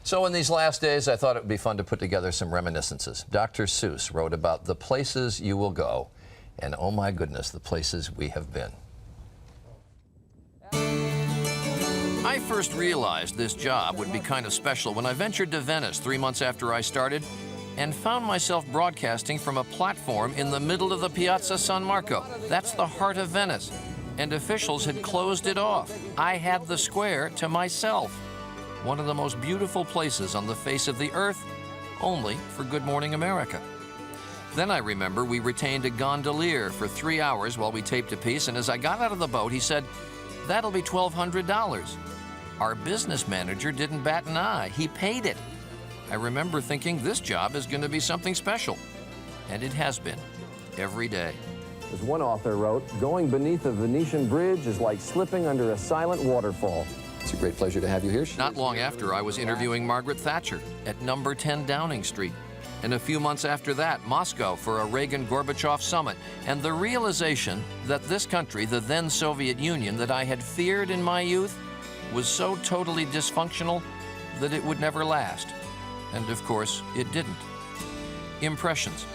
So in these last days, I thought it would be fun to put together some reminiscences. Dr. Seuss wrote about the places you will go, and oh my goodness, the places we have been. I first realized this job would be kind of special when I ventured to Venice 3 months after I started and found myself broadcasting from a platform in the middle of the Piazza San Marco. That's the heart of Venice, and officials had closed it off. I had the square to myself. One of the most beautiful places on the face of the earth, only for Good Morning America. Then I remember we retained a gondolier for 3 hours while we taped a piece, and as I got out of the boat, he said, "That'll be $1,200. Our business manager didn't bat an eye. He paid it. I remember thinking this job is going to be something special. And it has been, every day. As one author wrote, going beneath a Venetian bridge is like slipping under a silent waterfall. It's a great pleasure to have you here. Not long after, I was interviewing Margaret Thatcher at number 10 Downing Street. And a few months after that, Moscow for a Reagan-Gorbachev summit. And the realization that this country, the then Soviet Union, that I had feared in my youth, was so totally dysfunctional that it would never last. And of course, it didn't. Impressions.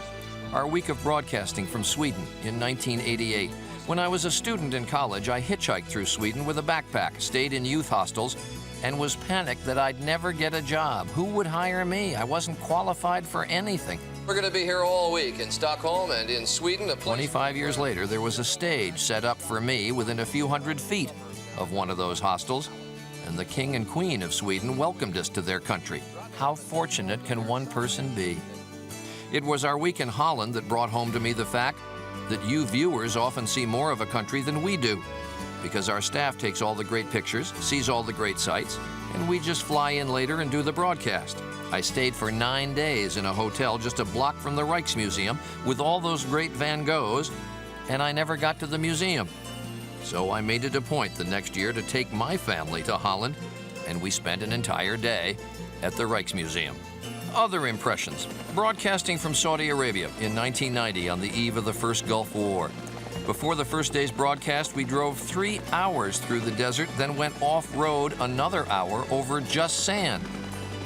Our week of broadcasting from Sweden in 1988. When I was a student in college, I hitchhiked through Sweden with a backpack, stayed in youth hostels, and was panicked that I'd never get a job. Who would hire me? I wasn't qualified for anything. We're going to be here all week in Stockholm and in Sweden. 25 years later, there was a stage set up for me within a few hundred feet of one of those hostels, and the King and Queen of Sweden welcomed us to their country. How fortunate can one person be? It was our week in Holland that brought home to me the fact that you viewers often see more of a country than we do, because our staff takes all the great pictures, sees all the great sights, and we just fly in later and do the broadcast. I stayed for 9 days in a hotel just a block from the Rijksmuseum with all those great Van Goghs, and I never got to the museum. So I made it a point the next year to take my family to Holland, and we spent an entire day at the Rijksmuseum. Other impressions. Broadcasting from Saudi Arabia in 1990 on the eve of the first Gulf War. Before the first day's broadcast, we drove 3 hours through the desert, then went off-road another hour over just sand.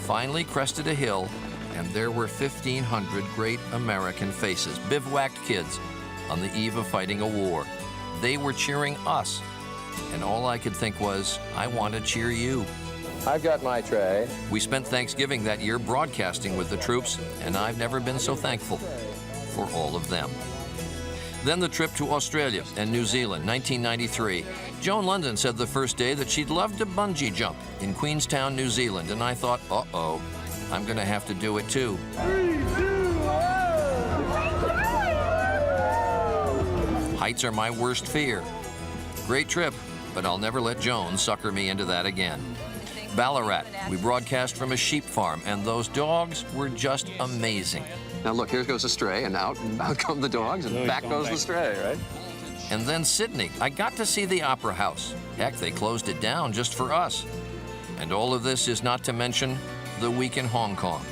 Finally crested a hill, and there were 1,500 great American faces, bivouacked kids, on the eve of fighting a war. They were cheering us, and all I could think was, I want to cheer you. I've got my tray. We spent Thanksgiving that year broadcasting with the troops, and I've never been so thankful for all of them. Then the trip to Australia and New Zealand, 1993. Joan London said the first day that she'd love to bungee jump in Queenstown, New Zealand, and I thought, uh-oh, I'm going to have to do it too. 3, 2, 1. Heights are my worst fear. Great trip, but I'll never let Joan sucker me into that again. Ballarat, we broadcast from a sheep farm, and those dogs were just amazing. Now look, here goes a stray, and out come the dogs, and back goes the stray, right? And then Sydney, I got to see the Opera House. Heck, they closed it down just for us. And all of this is not to mention the week in Hong Kong.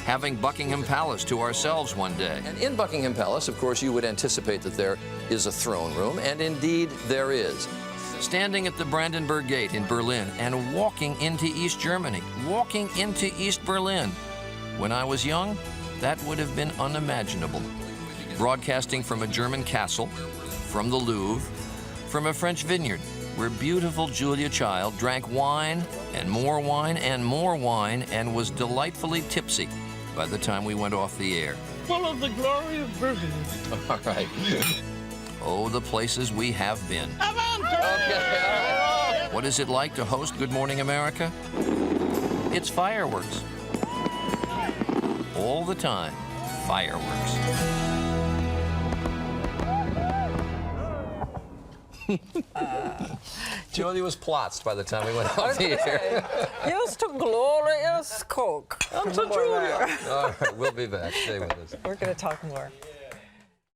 Having Buckingham Palace to ourselves one day. And in Buckingham Palace, of course, you would anticipate that there is a throne room, and indeed there is. Standing at the Brandenburg Gate in Berlin and walking into East Germany, walking into East Berlin. When I was young, that would have been unimaginable. Broadcasting from a German castle, from the Louvre, from a French vineyard, where beautiful Julia Child drank wine and more wine and more wine and was delightfully tipsy by the time we went off the air. Full of the glory of Britain. All right. Oh, the places we have been. Okay. What is it like to host Good Morning America? It's fireworks. All the time, fireworks. Julie was plotzed by the time we went off the air. Used to glorious cook. I'm to Julia. All right, we'll be back. Stay with us. We're going to talk more.